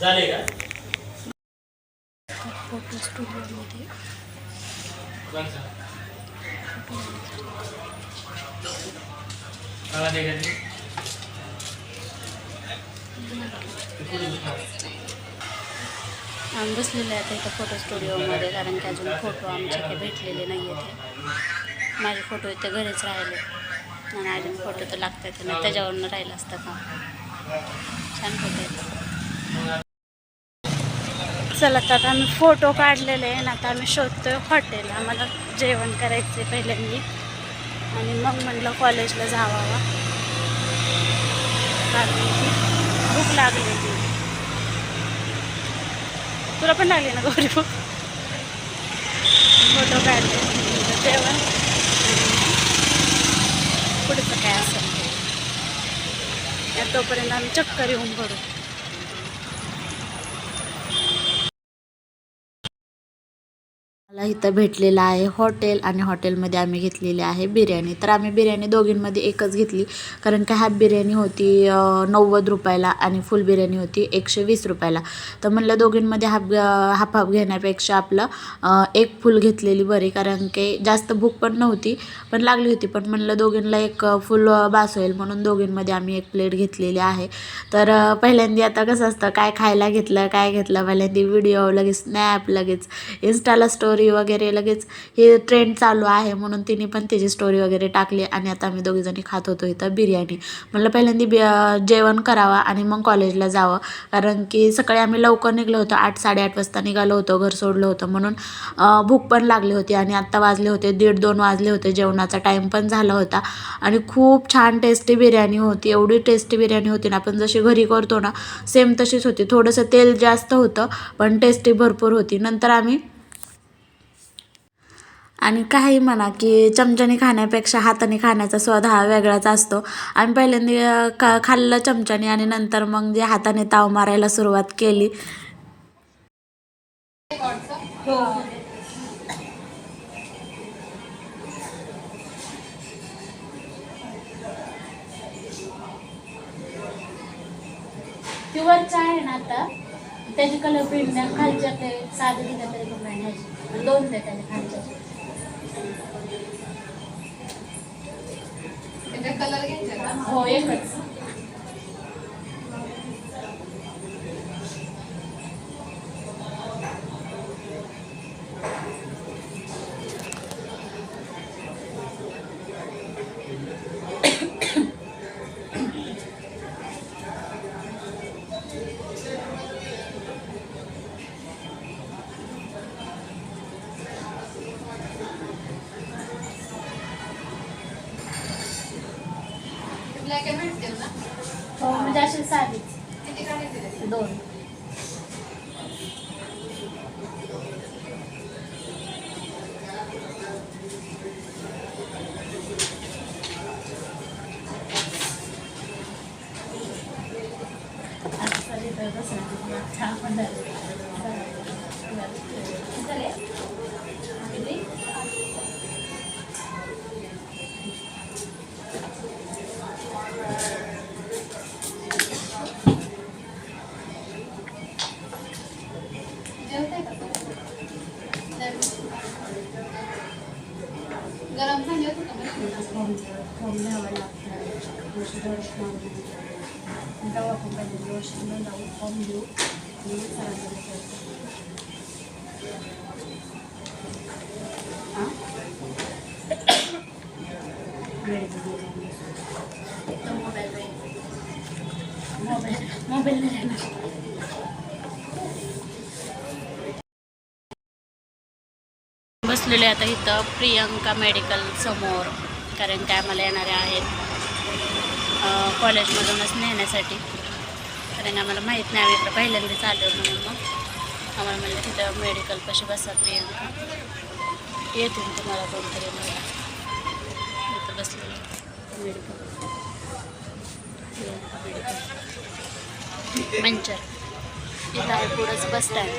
झाले का फोटो स्टुडिओमध्ये आम्ही बसलेले आहेत इथं फोटो स्टुडिओमध्ये, कारण की अजून फोटो आमचे काही भेटलेले नाही आहेत. माझे फोटो इथे घरीच राहिले आणि अजून फोटो तर लागतात ना, त्याच्यावरनं राहिलं असतं का. छान फोटो आहेत. चला तर आम्ही फोटो काढलेले आहे ना, आता आम्ही शोधतोय हॉटेल. आम्हाला जेवण करायचं आहे पहिल्यांदा आणि मग म्हटलं कॉलेजला जावावा, कारण की भूक लागलेली. तुला पण लागली ना गौरी भूक? फोटो काढले, जेवण पुढचं काय असेल तोपर्यंत आम्ही चक्कर येऊन पडू. मला इथं भेटलेलं आहे हॉटेल आणि हॉटेलमध्ये आम्ही घेतलेली आहे बिर्याणी. तर आम्ही बिर्याणी दोघींमध्ये एकच घेतली, कारण की हाफ बिर्याणी होती 90 रुपयाला आणि फुल बिर्याणी होती 120 रुपयाला. तर म्हणलं दोघींमध्ये हाफ घेण्यापेक्षा आपलं एक फुल घेतलेली बरी, कारण की जास्त भूक पण नव्हती पण लागली होती. पण म्हणलं दोघींना एक फुल बास होईल म्हणून दोघींमध्ये आम्ही एक प्लेट घेतलेली आहे. तर पहिल्यांदा आता कसं असतं, काय खायला घेतलं काय घेतलं, पहिल्यांदा व्हिडिओ लगेच स्नॅप, लगेच इंस्टाला स्टोरी वगैरे, लगेच हे ट्रेंड चालू आहे म्हणून तिने पण तिची स्टोरी वगैरे टाकली. आणि आता आम्ही दोघीजणी खात होतो इथं बिर्याणी. म्हणलं पहिल्यांदा जेवण करावं आणि मग कॉलेजला जावं, कारण की सकाळी आम्ही लवकर निघलो होतो, 8-8:30 वाजता निघालो होतो, घर सोडलं होतं म्हणून भूक पण लागली होती. आणि आत्ता वाजले होते 1:30-2 वाजले होते, जेवणाचा टाईम पण झाला होता. आणि खूप छान टेस्टी बिर्याणी होती. एवढी टेस्टी बिर्याणी होती ना, आपण जशी घरी करतो ना सेम तशीच होती. थोडंसं तेल जास्त होतं पण टेस्टी भरपूर होती. नंतर आम्ही आणि काही म्हणा की चमच्याने खाण्यापेक्षा हाताने खाण्याचा स्वाद हा वेगळाच असतो. आम्ही पहिल्यांदा खाल्लं चमच्याने आणि नंतर मग जे हाताने ताव मारायला सुरुवात केली. वरचा आहे ना आता त्याची कलर प्रिंट खालच्या ते साधे दिल्या तरी पण नाही, 2 द्या त्याने खालच्या. कलर घ्यायचा का? हो, एकच. ब्लॅक अँड व्हाईट ना? हो, म्हणजे अशी साधीच. किती काढायचे? 2. गरम पाणी होतं का? फॉर्म न्यावं लागतं, दवा पण पाहिजे, लोशन लावून फॉर्म देऊ आणि मोबाईल बसलेले आता इथं प्रियंका मेडिकल समोर, कारण काय आम्हाला येणारे आहेत कॉलेजमधूनच नेण्यासाठी. कारण आम्हाला माहीत नाही, आम्ही इकडं पहिल्यांदाच आलो म्हणून मग आम्हाला म्हणलं तिथं मेडिकल कशी बसा प्रियंका, येतील तुम्हाला कोणतरी मला. इथं बसलेलं मेडिकल प्रियंका मेडिकल मंचर. इथं आहे पुढंच बस स्टँड.